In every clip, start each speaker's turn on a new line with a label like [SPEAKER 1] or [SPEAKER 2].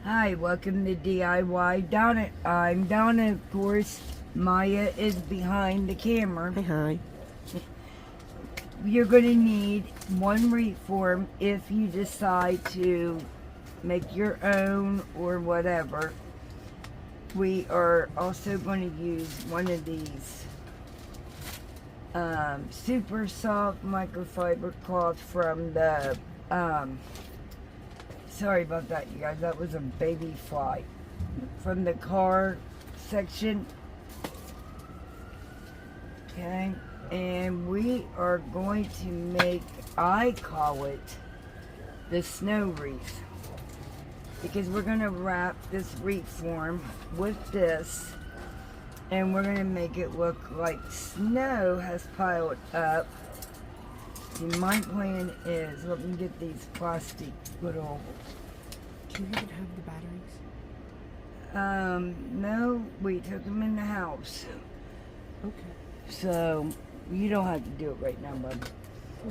[SPEAKER 1] Hi, welcome to DIY Donna. I'm Donna, of course. Maya is behind the camera.
[SPEAKER 2] Hi.
[SPEAKER 1] You're going to need one wreath form if you decide to make your own or whatever. We are also going to use one of these super soft microfiber cloth from the sorry about that, you guys. That was a baby fly from the car section. Okay, and we are going to make, I call it the snow wreath, because we're going to wrap this wreath form with this, and we're going to make it look like snow has piled up. See, my plan is, let me get these plastic little...
[SPEAKER 2] Do you even have the batteries?
[SPEAKER 1] No, we took them in the house.
[SPEAKER 2] Okay.
[SPEAKER 1] So, you don't have to do it right now, bud.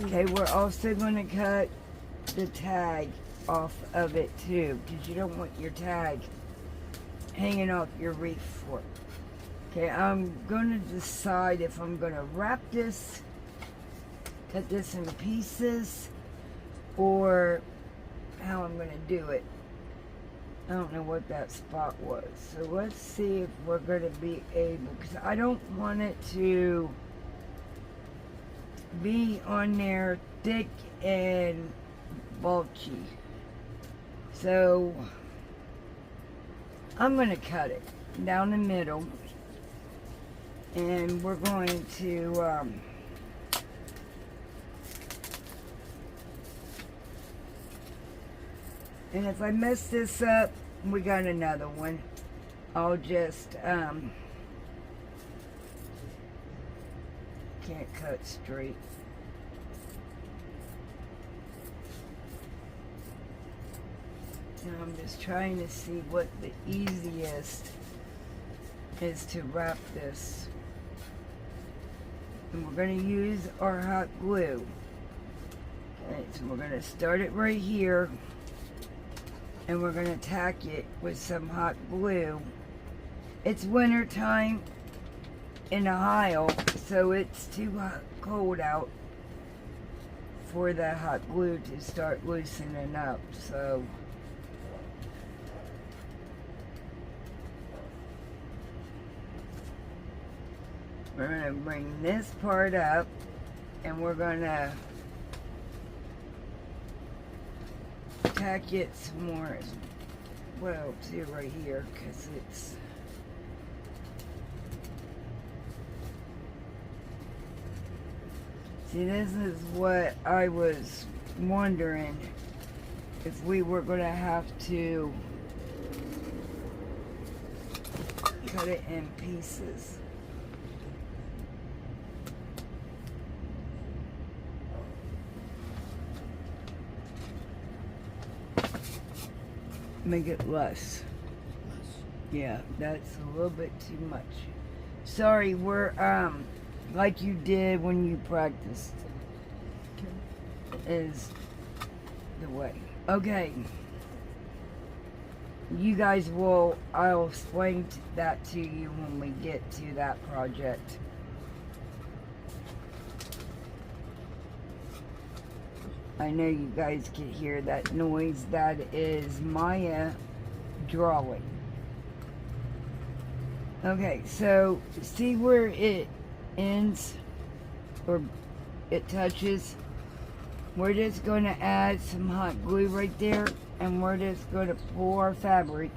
[SPEAKER 1] Okay, we're also going to cut the tag off of it too, because you don't want your tag hanging off your wreath form. Okay, I'm going to decide if I'm going to wrap this, cut this in pieces, or how I'm going to do it. I don't know what that spot was. So let's see if we're going to be able, because I don't want it to be on there thick and bulky. So I'm going to cut it down the middle, and we're going to and if I mess this up, we got another one. I'll just can't cut straight. And I'm just trying to see what the easiest is to wrap this. And we're going to use our hot glue. Okay, so we're going to start it right here, and we're going to tack it with some hot glue. It's winter time in Ohio, so it's too cold out for the hot glue to start loosening up. So we're going to bring this part up, and we're going to tack it some more as well too right here, because it's see, this is what I was wondering, if we were going to have to cut it in pieces. Make it less. Yeah, that's a little bit too much. Sorry, we're like you did when you practiced is the way. Okay. You guys will, I'll explain that to you when we get to that project. I know you guys can hear that noise. That is Maya drawing. Okay, so see where it ends, or it touches? We're just going to add some hot glue right there, and we're just going to pull our fabric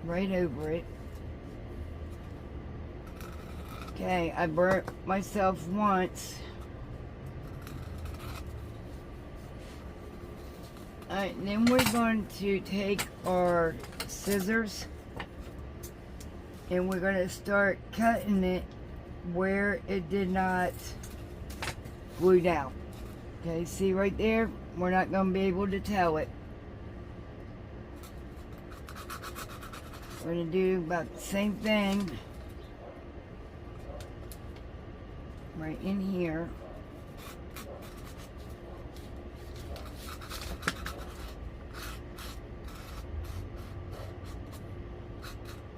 [SPEAKER 1] right over it. Okay, I burnt myself once. Alright, then we're going to take our scissors, and we're going to start cutting it where it did not glue down. Okay, see right there? We're not going to be able to tell it. We're going to do about the same thing right in here.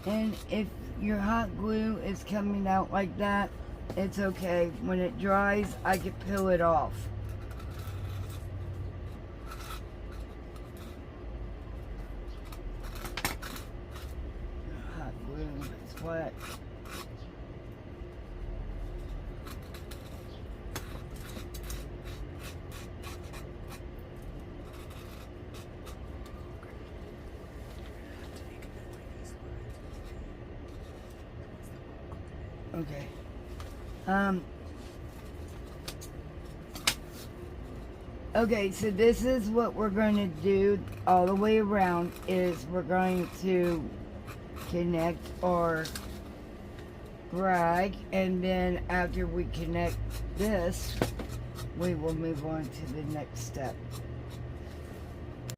[SPEAKER 1] And if your hot glue is coming out like that, it's okay. When it dries, I can peel it off. Hot glue is wet. Okay. Okay, so this is what we're going to do all the way around is we're going to connect our rag, and then after we connect this, we will move on to the next step.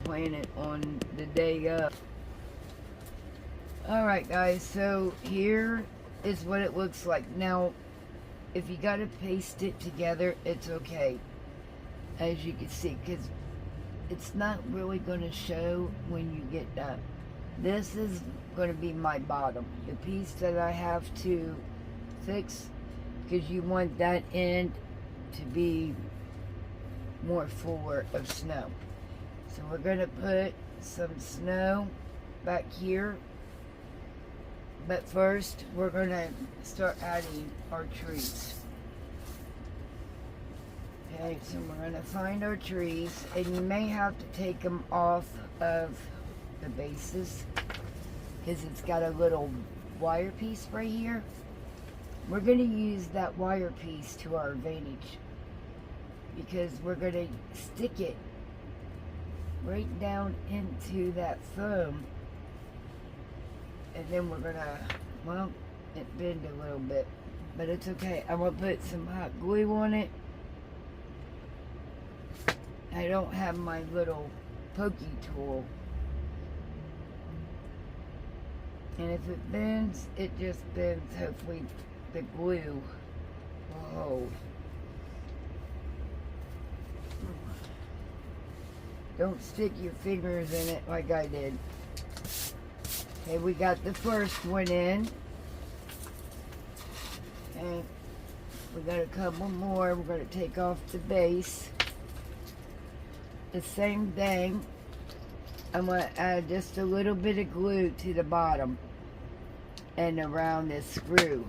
[SPEAKER 1] Playing it on the day of. Alright guys, so here is what it looks like. Now, if you gotta paste it together, it's okay. As you can see, because it's not really going to show when you get done. This is going to be my bottom, the piece that I have to fix, because you want that end to be more fuller of snow. So we're going to put some snow back here, but first we're going to start adding our trees. Okay, so we're going to find our trees, and you may have to take them off of the bases because it's got a little wire piece right here. We're going to use that wire piece to our advantage because we're going to stick it right down into that foam, and then we're going to, well, it bend a little bit, but it's okay. I'm going to put some hot glue on it. I don't have my little pokey tool. And if it bends, it just bends. Hopefully the glue will hold. Don't stick your fingers in it like I did. Okay, we got the first one in. Okay, we got a couple more. We're going to take off the base. The same thing, I'm going to add just a little bit of glue to the bottom and around this screw.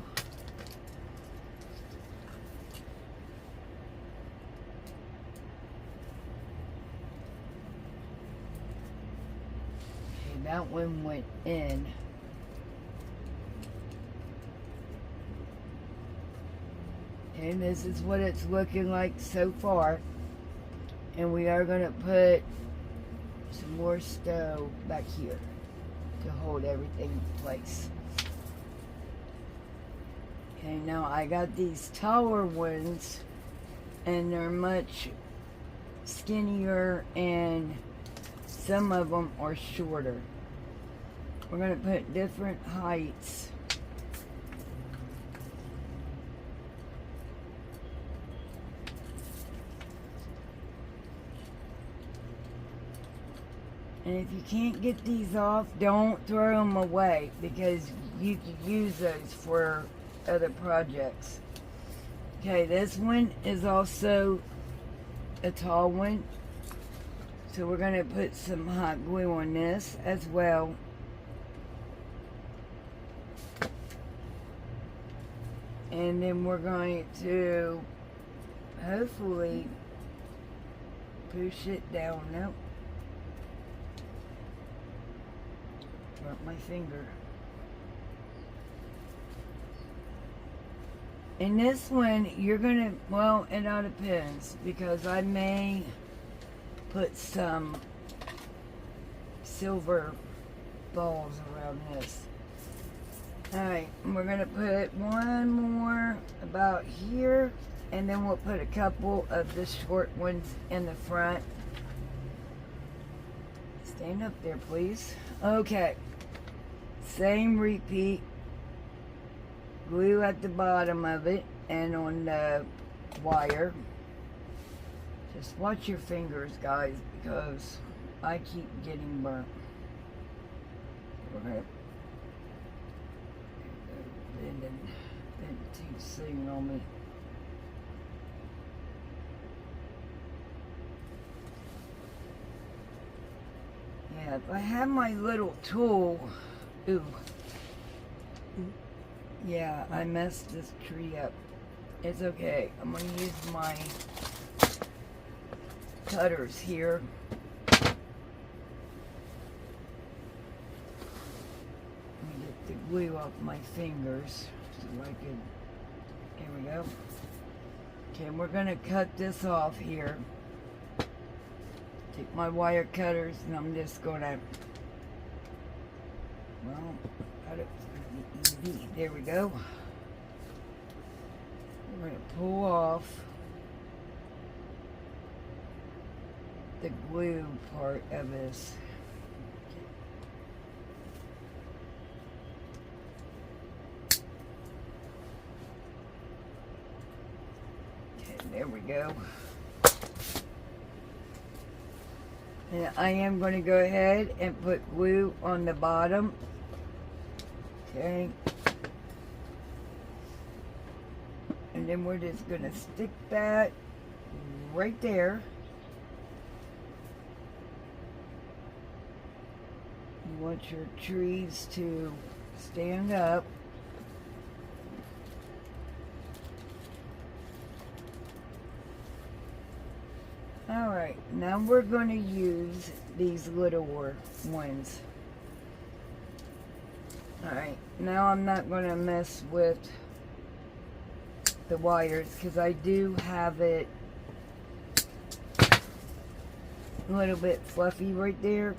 [SPEAKER 1] Okay, that one went in. And this is what it's looking like so far. And we are going to put some more snow back here to hold everything in place. Okay, now I got these taller ones, and they're much skinnier, and some of them are shorter. We're going to put different heights. And if you can't get these off, don't throw them away because you can use those for other projects. Okay, this one is also a tall one. So we're going to put some hot glue on this as well. And then we're going to hopefully push it down. Nope. Burnt my finger. In this one, you're gonna, well, it all depends because I may put some silver balls around this. Alright, we're gonna put one more about here, and then we'll put a couple of the short ones in the front. Stand up there, please. Okay. Same repeat. Glue at the bottom of it and on the wire. Just watch your fingers, guys, because I keep getting burnt. We're gonna bending too soon on me. Yeah, if I had my little tool, ooh. Yeah, I messed this tree up. It's okay. I'm gonna use my cutters here. Let me get the glue off my fingers so I can. Here we go. Okay, we're gonna cut this off here. Take my wire cutters and I'm just gonna, well, cut it easy. There we go. We're gonna pull off the glue part of this. Okay, there we go. And I am going to go ahead and put glue on the bottom. Okay. And then we're just going to stick that right there. You want your trees to stand up. Alright, now we're going to use these littler ones. Alright, now I'm not going to mess with the wires because I do have it a little bit fluffy right there.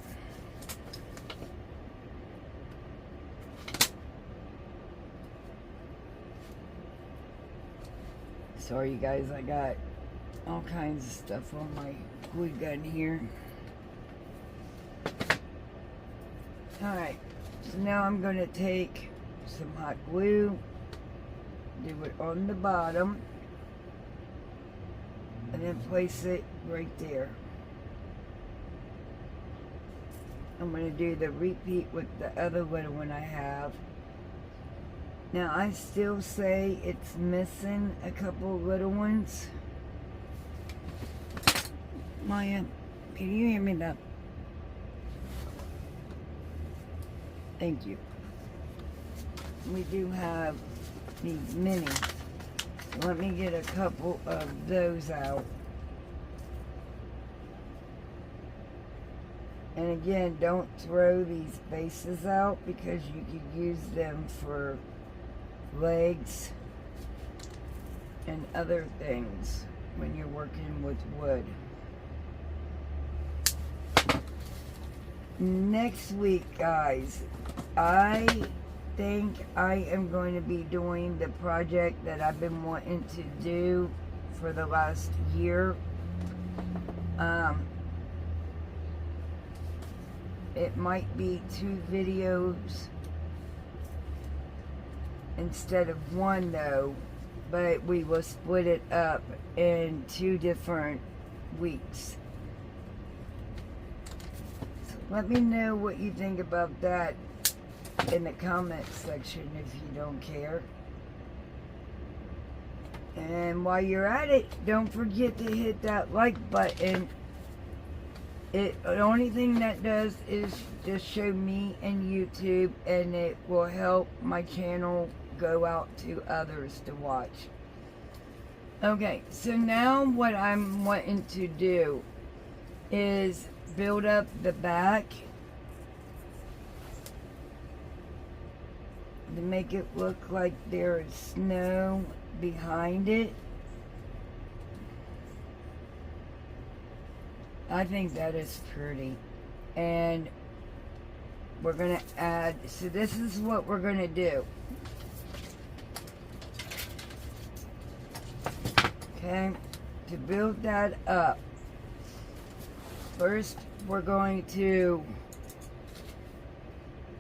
[SPEAKER 1] Sorry you guys, I got all kinds of stuff on my glue gun here. Alright, so now I'm going to take some hot glue, do it on the bottom, and then place it right there. I'm going to do the repeat with the other little one I have. Now I still say it's missing a couple little ones. Maya, can you hear me now? Thank you. We do have these minis. Let me get a couple of those out. And again, don't throw these bases out because you could use them for legs and other things when you're working with wood. Next week, guys, I think I am going to be doing the project that I've been wanting to do for the last year. It might be 2 videos instead of 1 though, but we will split it up in 2 different weeks. So let me know what you think about that in the comment section if you don't care. And while you're at it, don't forget to hit that like button. The only thing that does is just show me and YouTube, and it will help my channel go out to others to watch. Okay, so now what I'm wanting to do is build up the back to make it look like there is snow behind it. I think that is pretty. And we're going to add, so this is what we're going to do. Okay, to build that up, first we're going to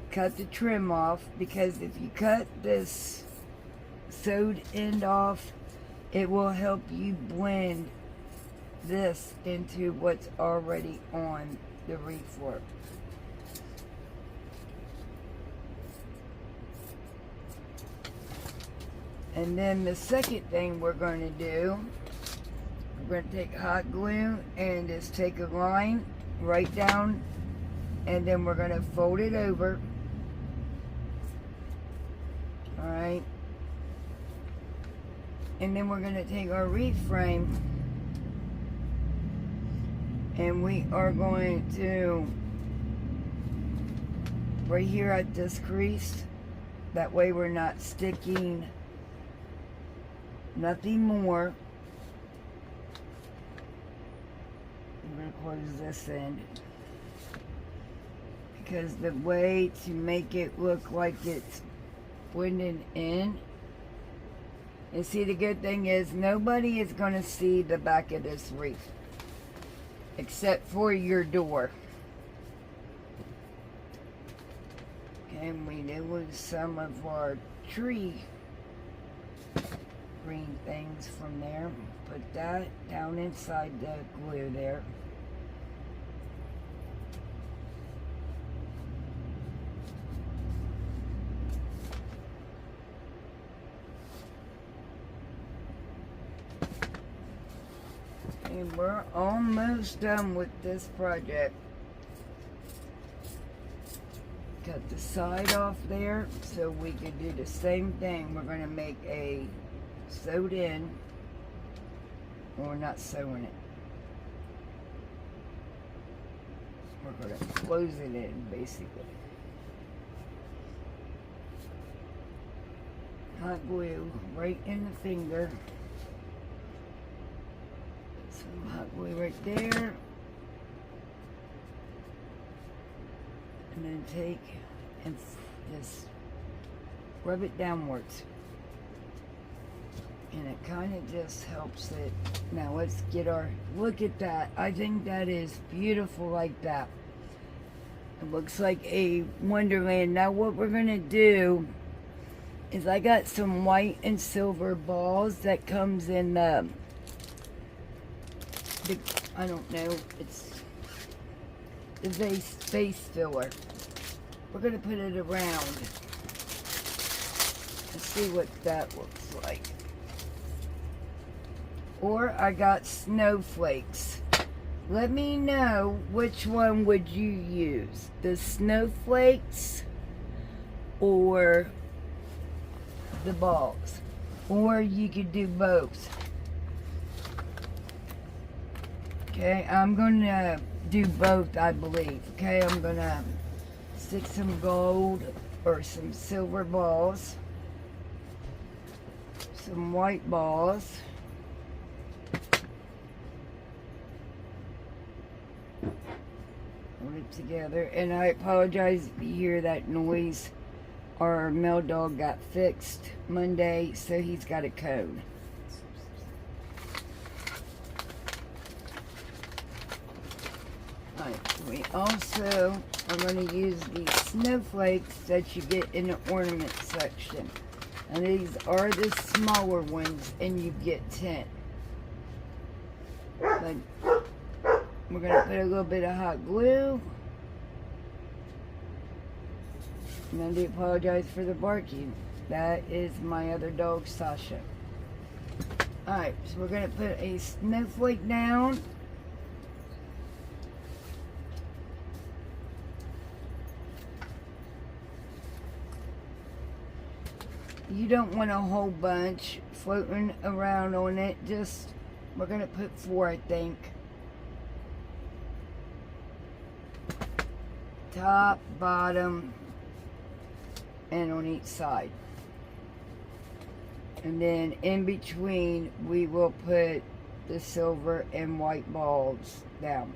[SPEAKER 1] cut the trim off, because if you cut this sewed end off, it will help you blend this into what's already on the reef work. And then the second thing we're going to do, we're going to take hot glue and just take a line right down, and then we're going to fold it over. Alright. And then we're going to take our wreath frame and we are going to, right here at this crease, that way we're not sticking nothing more. I'm going to close this end, because the way to make it look like it's blending in, and see, the good thing is nobody is going to see the back of this wreath except for your door. And we lose some of our tree green things from there. Put that down inside the glue there. And we're almost done with this project. Cut the side off there so we can do the same thing. We're going to make a sewed in, or not sewing it. We're going to close it in, basically. Hot glue right in the finger. Some hot glue right there. And then take and just rub it downwards. And it kind of just helps it. Now let's get our, look at that. I think that is beautiful like that. It looks like a wonderland. Now what we're going to do is, I got some white and silver balls that comes in the I don't know, it's the face filler. We're going to put it around and see what that looks like. Or I got snowflakes. Let me know, which one would you use? The snowflakes or the balls? Or you could do both. Okay, I'm going to do both, I believe. Okay, I'm going to stick some gold or some silver balls, some white balls, hold it together. And I apologize if you hear that noise. Our mail dog got fixed Monday, so he's got a cone. We also are going to use these snowflakes that you get in the ornament section. And these are the smaller ones, and you get 10. But we're going to put a little bit of hot glue. And I do apologize for the barking. That is my other dog, Sasha. Alright, so we're going to put a snowflake down. You don't want a whole bunch floating around on it. Just, we're going to put 4, I think. Top, bottom, and on each side. And then in between, we will put the silver and white balls down.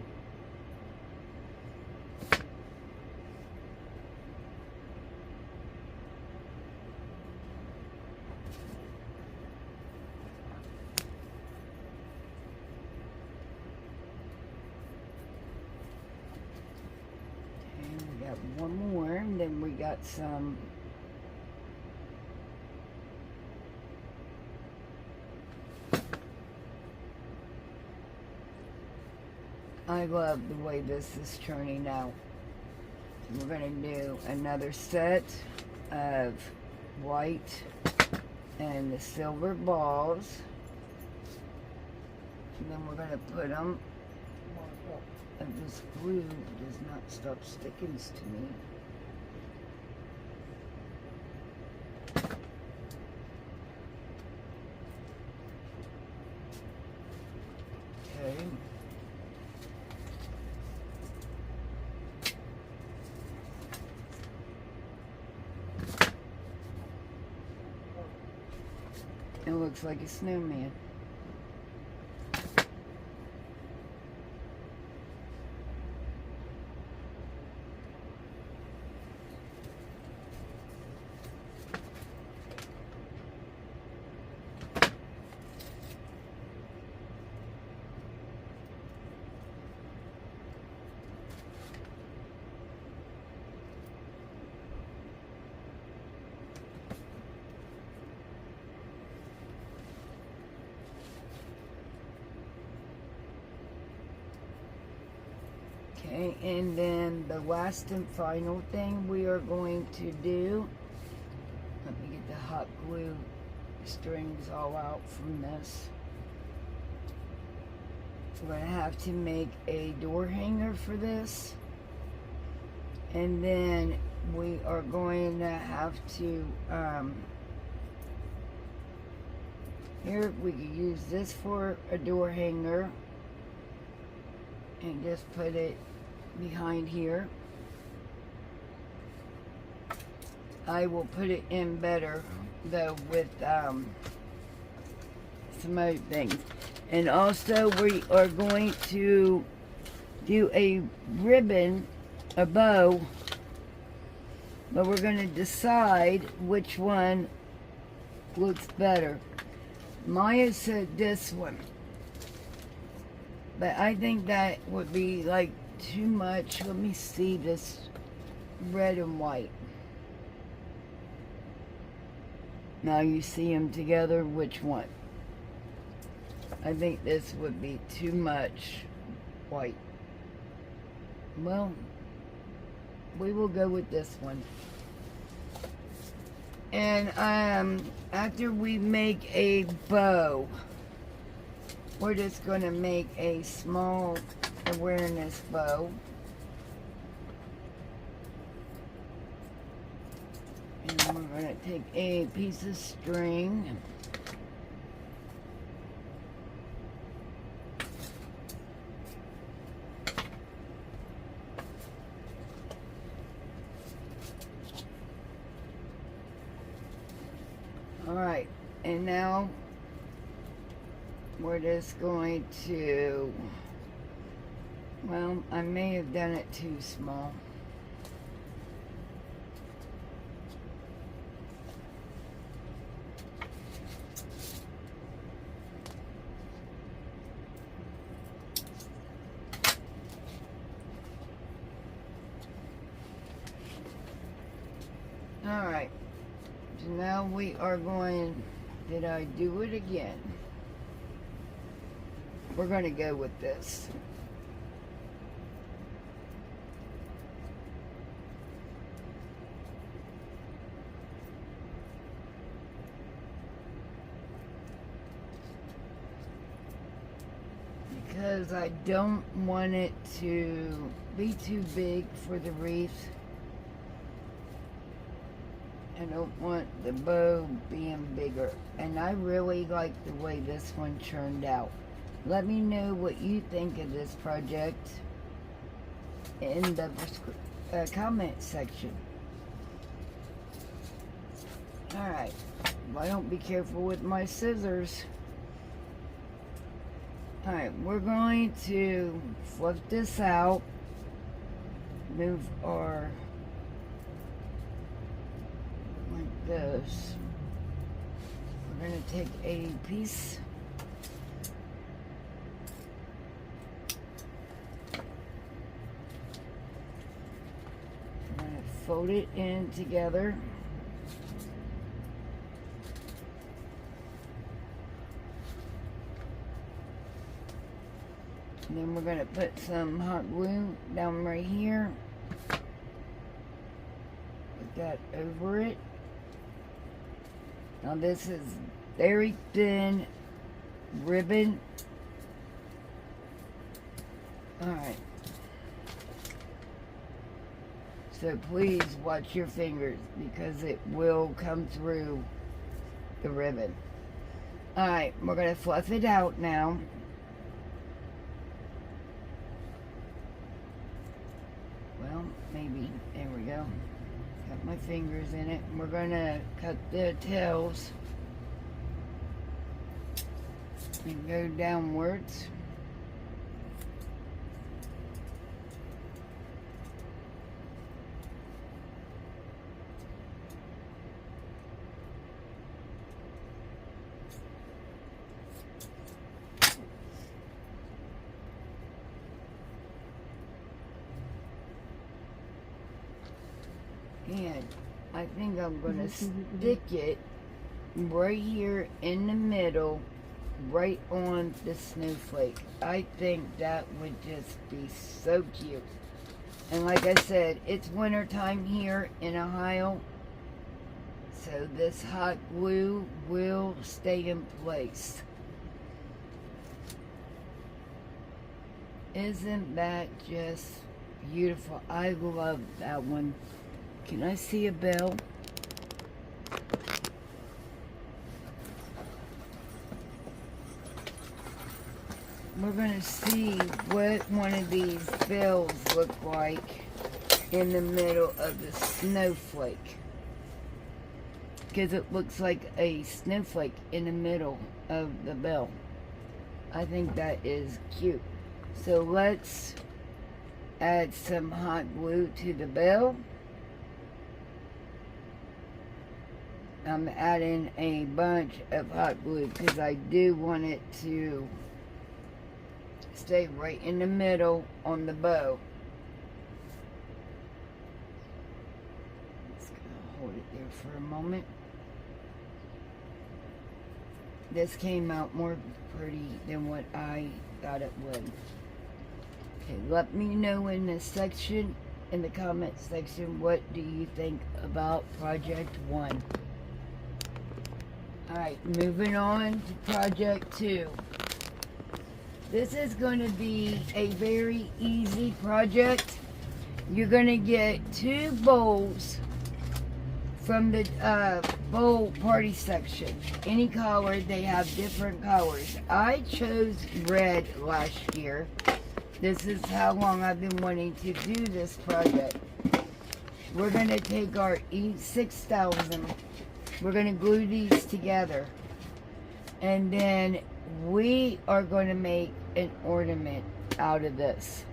[SPEAKER 1] One more, and then we got some I love the way this is turning out. We're going to do another set of white and the silver balls. And then we're going to put them, and this glue does not stop sticking to me. Okay. It looks like a snowman. Okay, and then the last and final thing we are going to do, let me get the hot glue strings all out from this. We're going to have to make a door hanger for this. And then we are going to have to, here we could use this for a door hanger. And just put it behind here. I will put it in better though with some other things. And also we are going to do a ribbon, a bow, but we're going to decide which one looks better. Maya said this one, but I think that would be like too much. Let me see this red and white. Now you see them together, which one? I think this would be too much white. Well, we will go with this one. And after we make a bow, we're just going to make a small awareness bow. And then we're going to take a piece of string. Alright, and now we're just going to, well, I may have done it too small. Alright, so now we are going, did I do it again? We're going to go with this. Because I don't want it to be too big for the wreath. I don't want the bow being bigger. And I really like the way this one turned out. Let me know what you think of this project in the comment section. Alright, well, I don't be careful with my scissors. Alright, we're going to flip this out, move our, like this. We're going to take a piece, I'm going to fold it in together. And then we're going to put some hot glue down right here. Put that over it. Now this is very thin ribbon. Alright. So please watch your fingers because it will come through the ribbon. Alright, we're going to fluff it out now. Well, maybe. There we go. Got my fingers in it. We're going to cut the tails and go downwards. And I think I'm going to stick it right here in the middle, right on the snowflake. I think that would just be so cute. And like I said, it's winter time here in Ohio, so this hot glue will stay in place. Isn't that just beautiful? I love that one. Can I see a bell? We're going to see what one of these bells look like in the middle of the snowflake. Because it looks like a snowflake in the middle of the bell. I think that is cute. So let's add some hot glue to the bell. I'm adding a bunch of hot glue because I do want it to stay right in the middle on the bow. Just gonna hold it there for a moment. This came out more pretty than what I thought it would. Okay, let me know in the comment section, what do you think about project 1? Alright, moving on to project 2. This is going to be a very easy project. You're going to get 2 bowls from the bowl party section. Any color, they have different colors. I chose red last year. This is how long I've been wanting to do this project. We're going to take our E6000. We're going to glue these together. And then we are going to make an ornament out of this.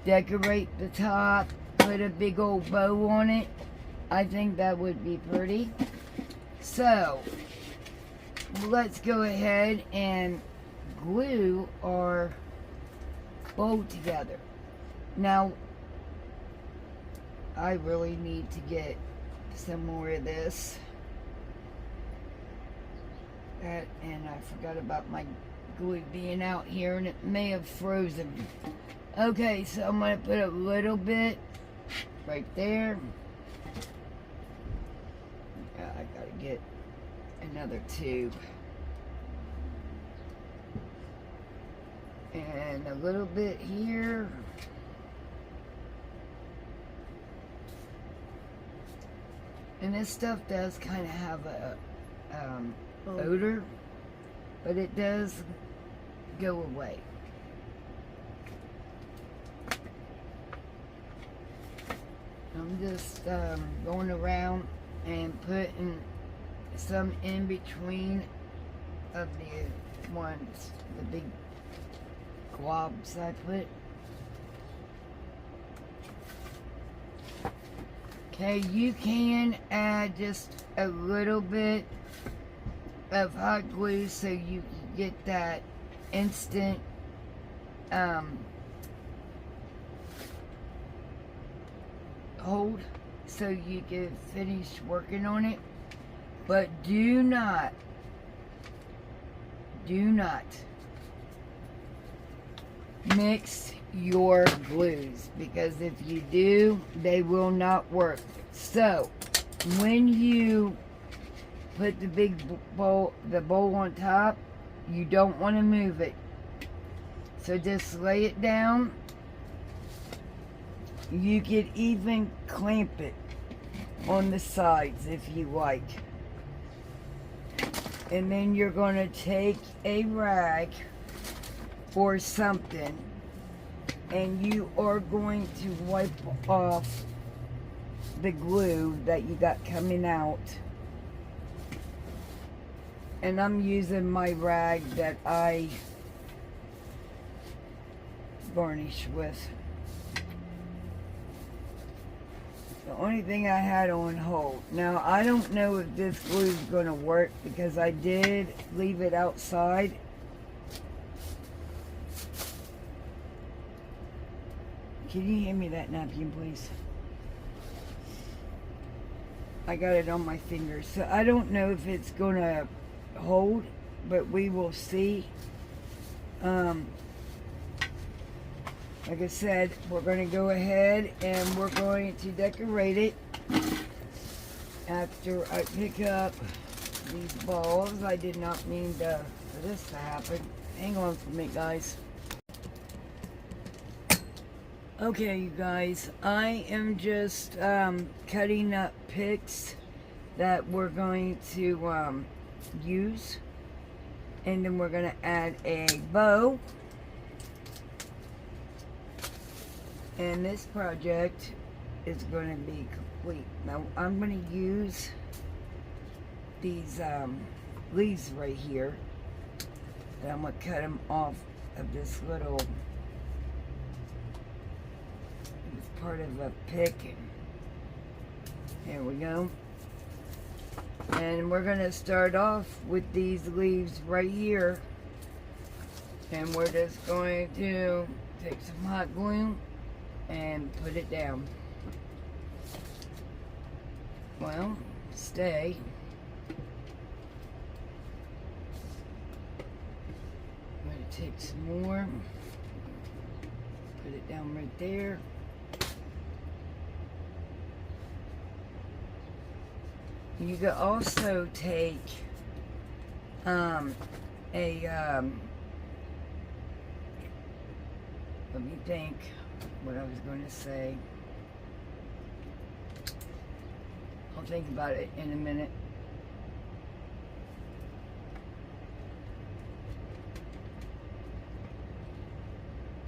[SPEAKER 1] Decorate the top. Put a big old bow on it. I think that would be pretty. So, let's go ahead and glue our bow together. Now, I really need to get some more of this. And I forgot about my glue being out here, and it may have frozen. Okay, so I'm going to put a little bit right there. I gotta get another tube. And a little bit here. And this stuff does kind of have a odor, but it does go away. I'm just going around and putting some in between of the ones, the big globs I put. Okay, you can add just a little bit of hot glue so you can get that instant hold so you can finish working on it. But do not mix your glues, because if you do, they will not work. So when you put the big bowl, on top, you don't want to move it. So just lay it down. You could even clamp it on the sides if you like. And then you're going to take a rag or something, and you are going to wipe off the glue that you got coming out. And I'm using my rag that I varnish with. The only thing I had on hold. Now, I don't know if this glue is going to work because I did leave it outside. Can you hand me that napkin, please? I got it on my fingers. So I don't know if it's going to hold, but we will see. Like I said, we're going to go ahead and we're going to decorate it after I pick up these balls. I did not mean for this to happen. Hang on for me, guys. Okay, you guys, I am just cutting up picks that we're going to use, and then we're going to add a bow. And this project is going to be complete. Now I'm going to use these leaves right here, and I'm going to cut them off of this little part of a pick. Here we go. And we're going to start off with these leaves right here, and we're just going to take some hot glue and put it down. Well, stay. I'm going to take some more, put it down right there. You could also take let me think what I was going to say. I'll think about it in a minute.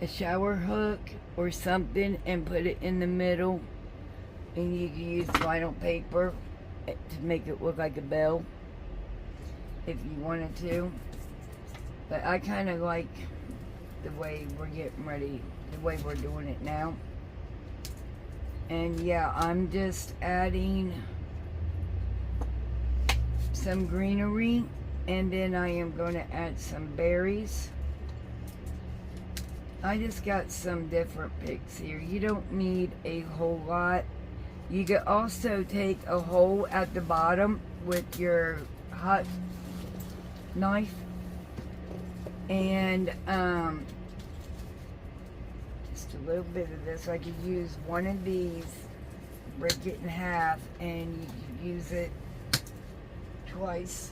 [SPEAKER 1] A shower hook or something, and put it in the middle, and you can use vinyl paper to make it look like a bell if you wanted to. But I kind of like the way we're getting ready, the way we're doing it now. And yeah, I'm just adding some greenery, and then I am going to add some berries. I just got some different picks here. You don't need a whole lot. You could also take a hole at the bottom with your hot knife, and just a little bit of this. I could use one of these, break it in half, and you could use it twice.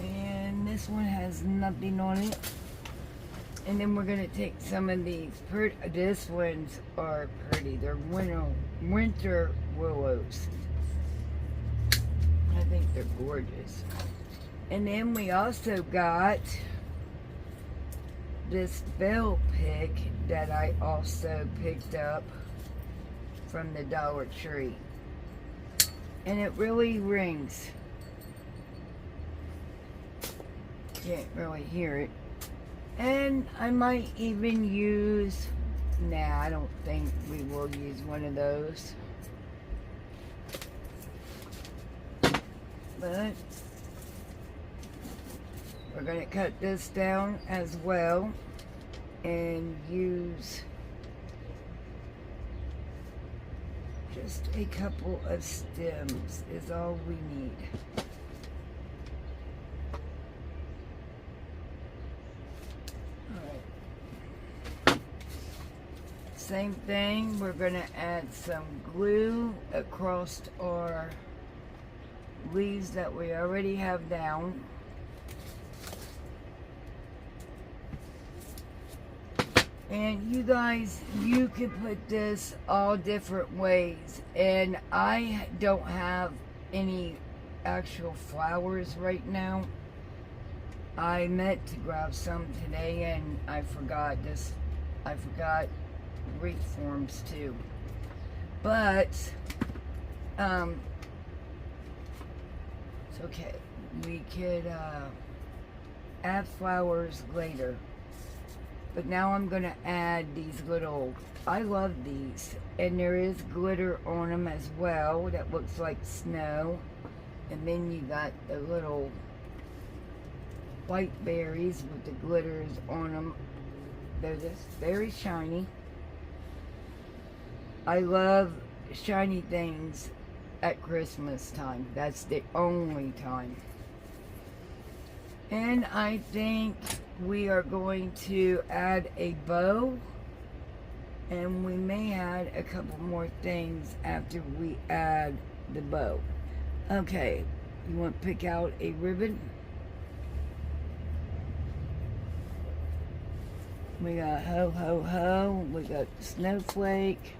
[SPEAKER 1] And this one has nothing on it. And then we're going to take some of these. This ones are pretty. They're winter willows. I think they're gorgeous. And then we also got this bell pick that I also picked up from the Dollartree. And it really rings. Can't really hear it. And I might even use, nah, I don't think we will use one of those. But we're going to cut this down as well and use just a couple of stems is all we need. Same thing, we're going to add some glue across our leaves that we already have down. And you guys, you can put this all different ways. And I don't have any actual flowers right now. I meant to grab some today and I forgot wreath forms too. But it's okay. We could add flowers later. But now I'm gonna add these little, I love these, and there is glitter on them as well that looks like snow. And then you got the little white berries with the glitters on them. They're just very shiny. I love shiny things at Christmas time. That's the only time. And I think we are going to add a bow, and we may add a couple more things after we add the bow. Okay, you want to pick out a ribbon? We got ho ho ho, we got snowflake.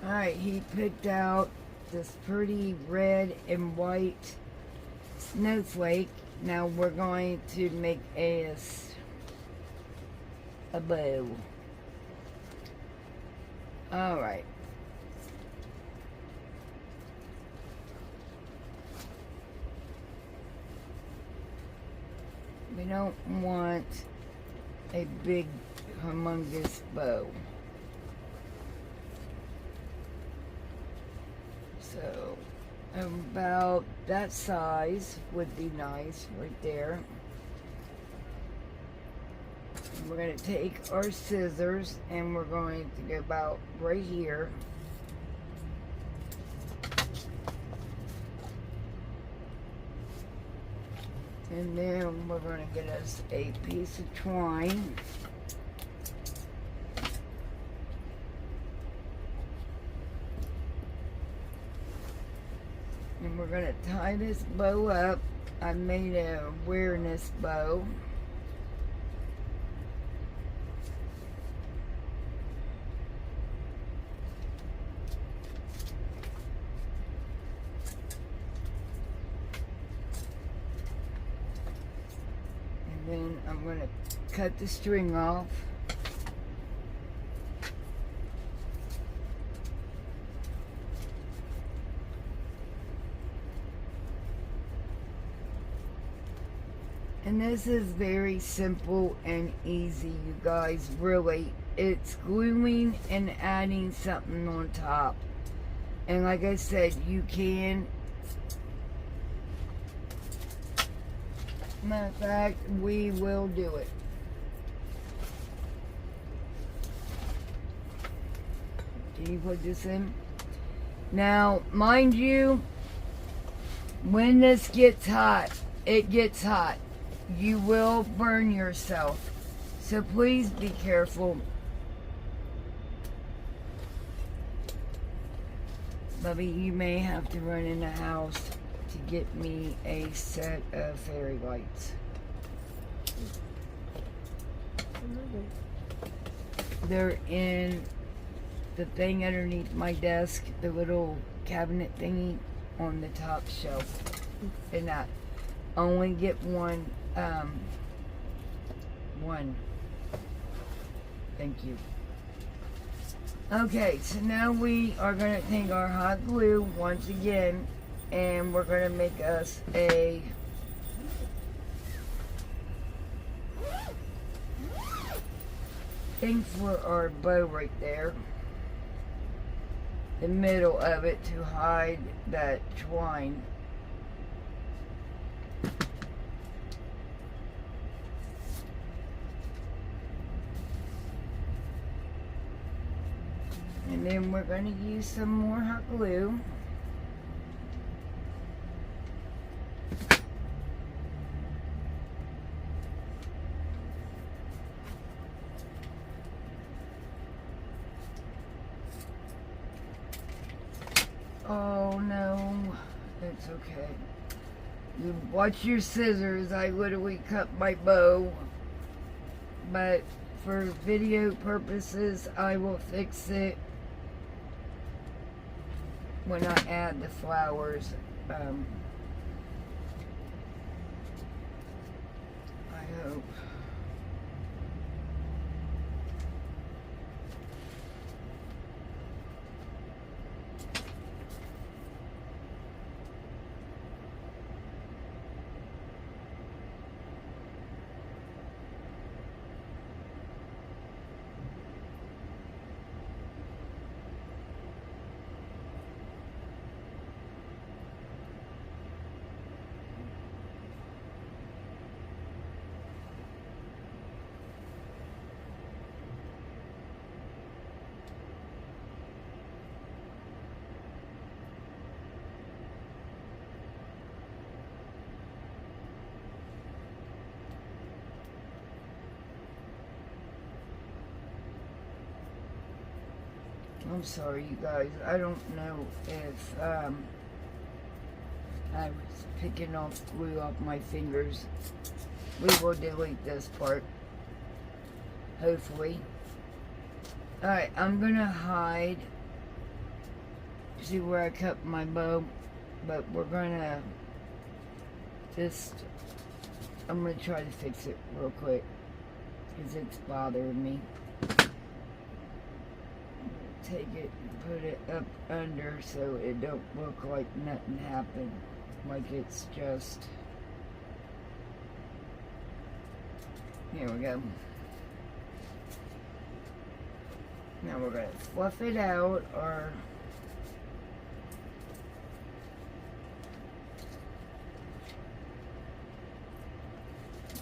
[SPEAKER 1] Alright, he picked out this pretty red and white snowflake. Now we're going to make a bow. Alright. We don't want a big humongous bow. So about that size would be nice right there. And we're going to take our scissors and we're going to go about right here. And then we're going to get us a piece of twine. And we're going to tie this bow up. I made an awareness bow. And then I'm going to cut the string off. And this is very simple and easy, you guys, really. It's gluing and adding something on top. And like I said, you can, matter of fact, we will do it. Can you put this in? Now, mind you, when this gets hot, it gets hot. You will burn yourself. So please be careful. Bubby, you may have to run in the house to get me a set of fairy lights. They're in the thing underneath my desk, the little cabinet thingy on the top shelf. And that only get one. One. Thank you. Okay, so now we are going to take our hot glue once again, and we're going to make us a thing for our bow right there. The middle of it to hide that twine. And then we're going to use some more hot glue. Oh no. It's okay. You watch your scissors. I literally cut my bow. But for video purposes, I will fix it when I add the flowers. I hope. I'm sorry, you guys. I don't know if I was picking off glue off my fingers. We will delete this part, hopefully. Alright, I'm gonna hide. See where I cut my bow, but we're gonna I'm gonna try to fix it real quick because it's bothering me. Take it and put it up under so it don't look like nothing happened, like it's just, here we go. Now we're gonna fluff it out, or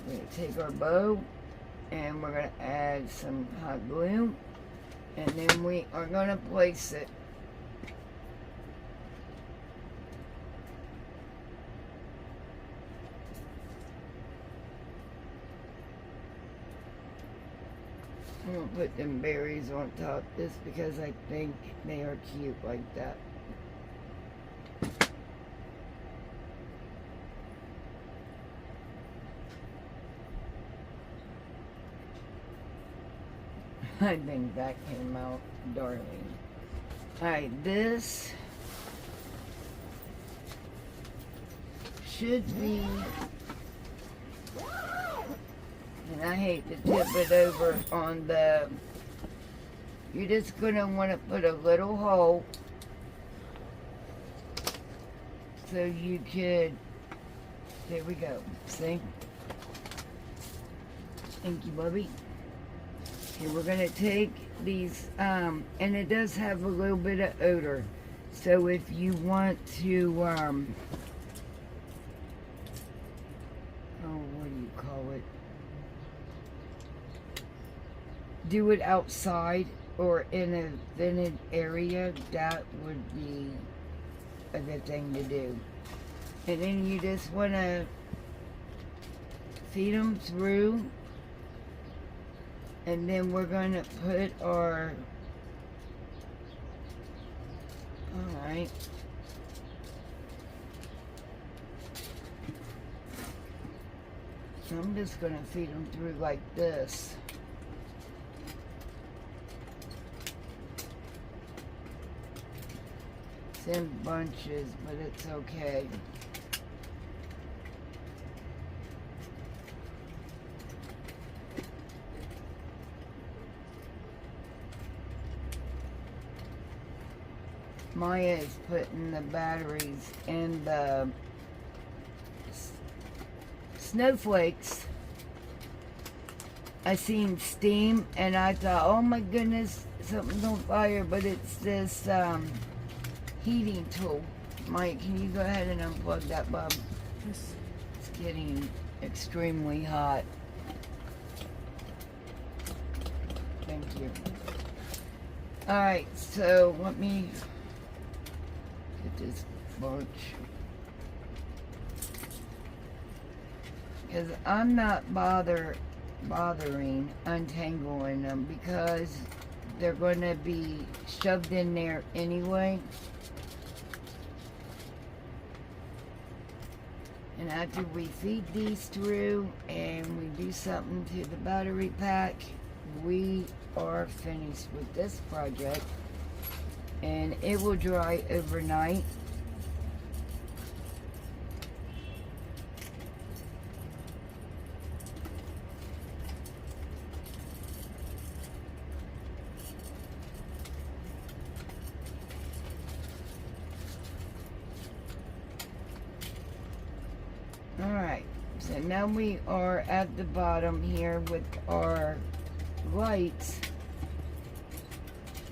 [SPEAKER 1] we're gonna take our bow and we're gonna add some hot glue. And then we are going to place it. I'm going to put them berries on top just because I think they are cute like that. I think that came out darling. Alright, this should be, and I hate to tip it over on the, you're just going to want to put a little hole so you could, there we go, see? Thank you, Bubby. Okay, we're going to take these, and it does have a little bit of odor. So if you want to, what do you call it? Do it outside or in a vented area, that would be a good thing to do. And then you just want to feed them through. And then we're going to put our, alright, so I'm just going to feed them through like this. It's in bunches, but it's okay. Maya is putting the batteries in the snowflakes. I seen steam and I thought, oh my goodness, something's on fire, but it's this heating tool. Mike, can you go ahead and unplug that bulb?
[SPEAKER 2] Yes.
[SPEAKER 1] It's getting extremely hot. Thank you. Alright, so let me get this bunch. Because I'm not bothering untangling them because they're going to be shoved in there anyway. And after we feed these through and we do something to the battery pack, we are finished with this project. And it will dry overnight. Alright, so now we are at the bottom here with our lights.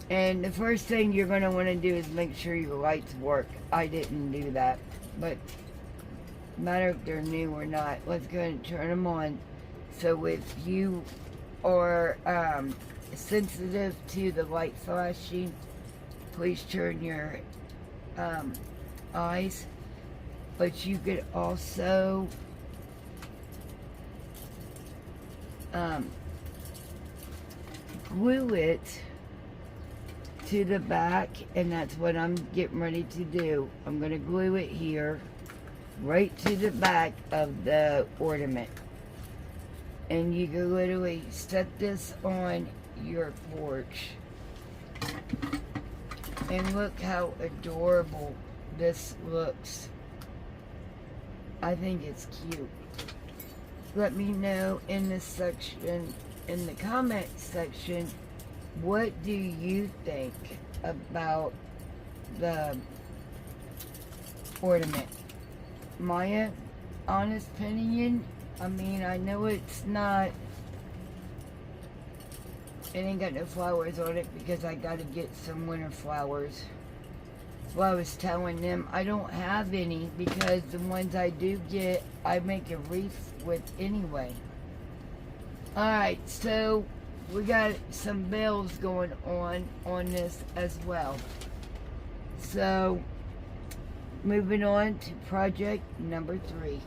[SPEAKER 1] And the first thing you're going to want to do is make sure your lights work. I didn't do that, but no matter if they're new or not, let's go ahead and turn them on. So if you are sensitive to the light flashing, please turn your eyes. But you could also glue it to the back, and that's what I'm getting ready to do. I'm going to glue it here right to the back of the ornament, and you can literally set this on your porch, and look how adorable this looks. I think it's cute. Let me know in the section, in the comment section, what do you think about the ornament? My honest opinion, I mean, I know it's not, it ain't got no flowers on it because I gotta get some winter flowers. Well, I was telling them I don't have any because the ones I do get, I make a wreath with anyway. Alright, so we got some bells going on this as well. So, moving on to project number 3.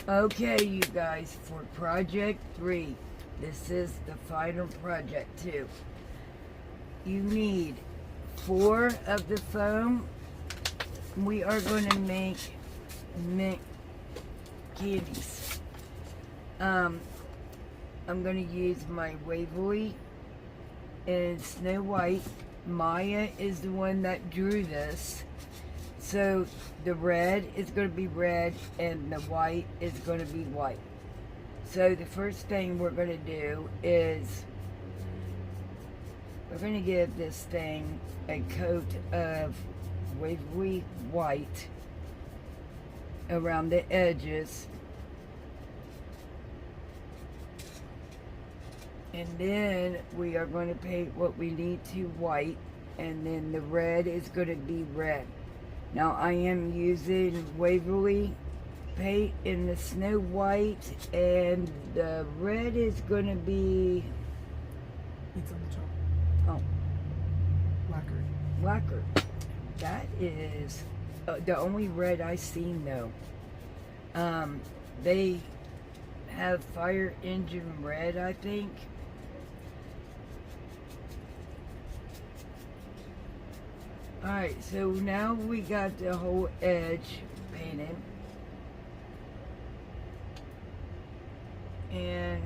[SPEAKER 1] Okay, you guys, for project 3, this is the final project too. You need 4 of the foam. We are going to make mint candies. I'm going to use my Waverly and Snow White. Maya is the one that drew this. So the red is going to be red and the white is going to be white. So the first thing we're going to do is we're going to give this thing a coat of Waverly white around the edges. And then we are going to paint what we need to white, and then the red is going to be red. Now I am using Waverly paint in the Snow White, and the red is going to be...
[SPEAKER 2] It's on the top.
[SPEAKER 1] Oh.
[SPEAKER 2] Lacquer.
[SPEAKER 1] Lacquer. That is the only red I've seen though. They have fire engine red, I think. Alright, so now we got the whole edge painted. And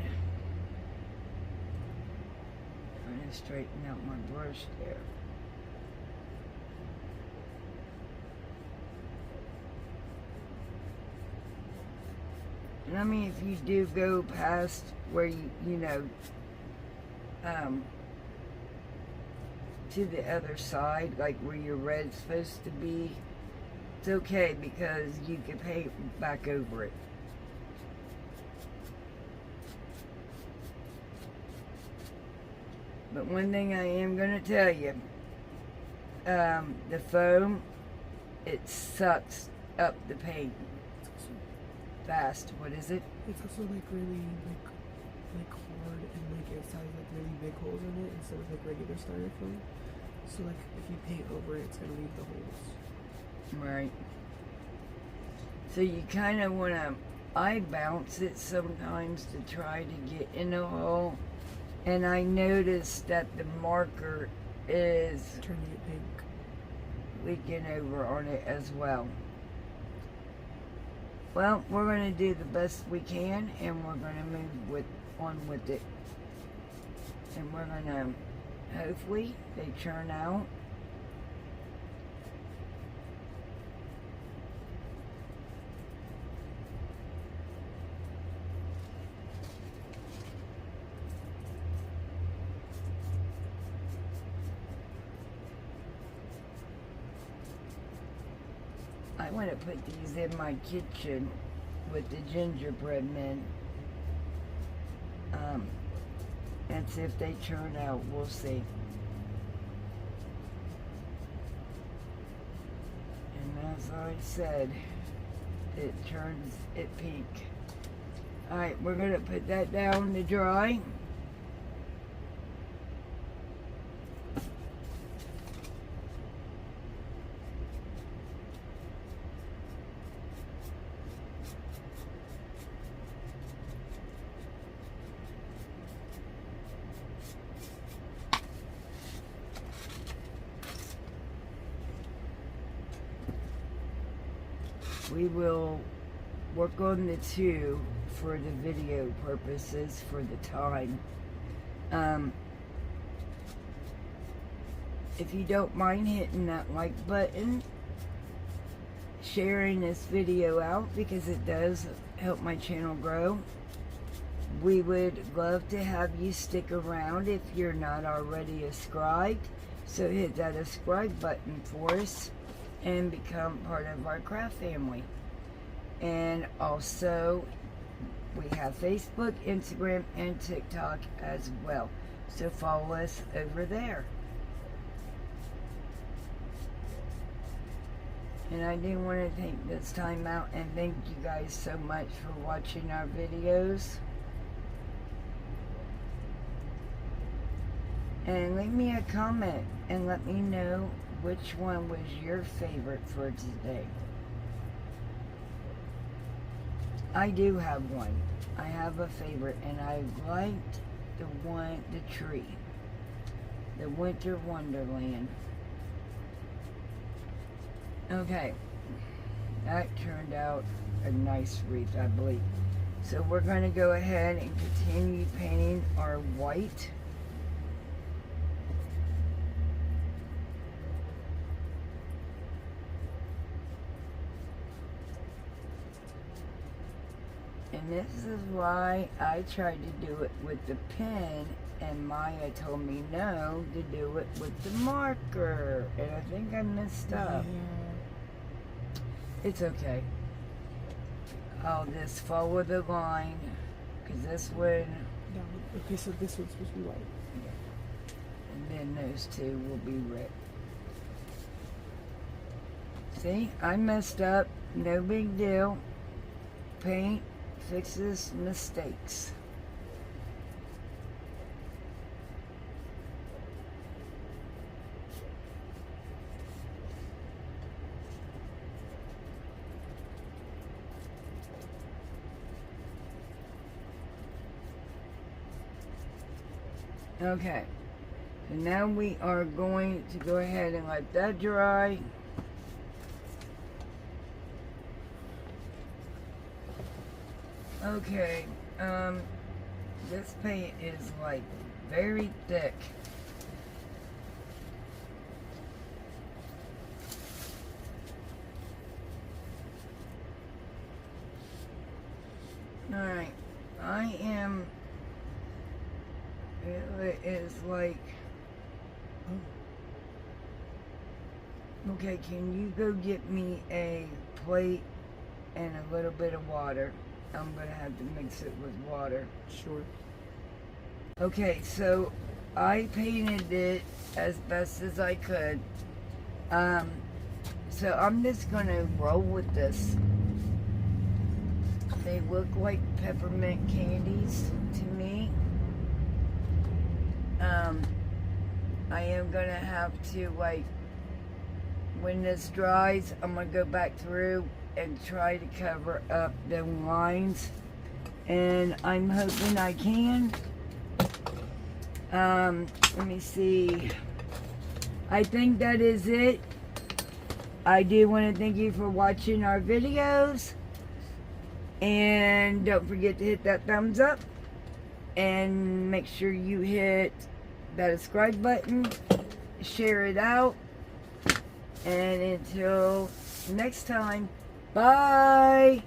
[SPEAKER 1] I'm going to straighten out my brush there. And I mean, if you do go past where you know, to the other side, like where your red's supposed to be, it's okay because you can paint back over it. But one thing I am going to tell you, the foam, it sucks up the paint fast. What is it?
[SPEAKER 2] It's also like really like hard, and like it has like really big holes in it instead of like regular styrofoam. So like if you paint over it, it's gonna leave the holes.
[SPEAKER 1] Right. So you kind of want to, I bounce it sometimes to try to get in the hole, and I noticed that the marker is
[SPEAKER 2] Turning it pink.
[SPEAKER 1] leaking over on it as well. Well, we're going to do the best we can, and we're going to move on with it. And we're going to, hopefully, they churn out. I want to put these in my kitchen with the gingerbread men. And see if they turn out. We'll see. And as I said, it turns it pink. Alright, we're going to put that down to dry. We will work on the two for the video purposes for the time. If you don't mind hitting that like button, sharing this video out because it does help my channel grow. We would love to have you stick around if you're not already subscribed. So hit that subscribe button for us and become part of our craft family. And also, we have Facebook, Instagram, and TikTok as well. So follow us over there. And I do want to take this time out and thank you guys so much for watching our videos. And leave me a comment and let me know which one was your favorite for today. I do have one. I have a favorite, and I liked the tree. The Winter Wonderland. Okay. That turned out a nice wreath, I believe. So we're going to go ahead and continue painting our white. And this is why I tried to do it with the pen, and Maya told me no, to do it with the marker. And I think I messed up.
[SPEAKER 2] Yeah.
[SPEAKER 1] It's okay. I'll just follow the line, because this one...
[SPEAKER 2] Okay, so this one's supposed to be white.
[SPEAKER 1] And then those two will be red. See, I messed up. No big deal. Paint fixes mistakes. Okay, so now we are going to go ahead and let that dry. Okay, this paint is like very thick. Alright, it is like, okay, can you go get me a plate and a little bit of water? I'm going to have to mix it with water.
[SPEAKER 2] Sure.
[SPEAKER 1] Okay, so I painted it as best as I could. So I'm just going to roll with this. They look like peppermint candies to me. I am going to have to, like, when this dries, I'm going to go back through and try to cover up the lines, and I'm hoping I can. Let me see. I think that is it. I do want to thank you for watching our videos, And don't forget to hit that thumbs up. And make sure you hit that subscribe button. Share it out. And until next time, bye.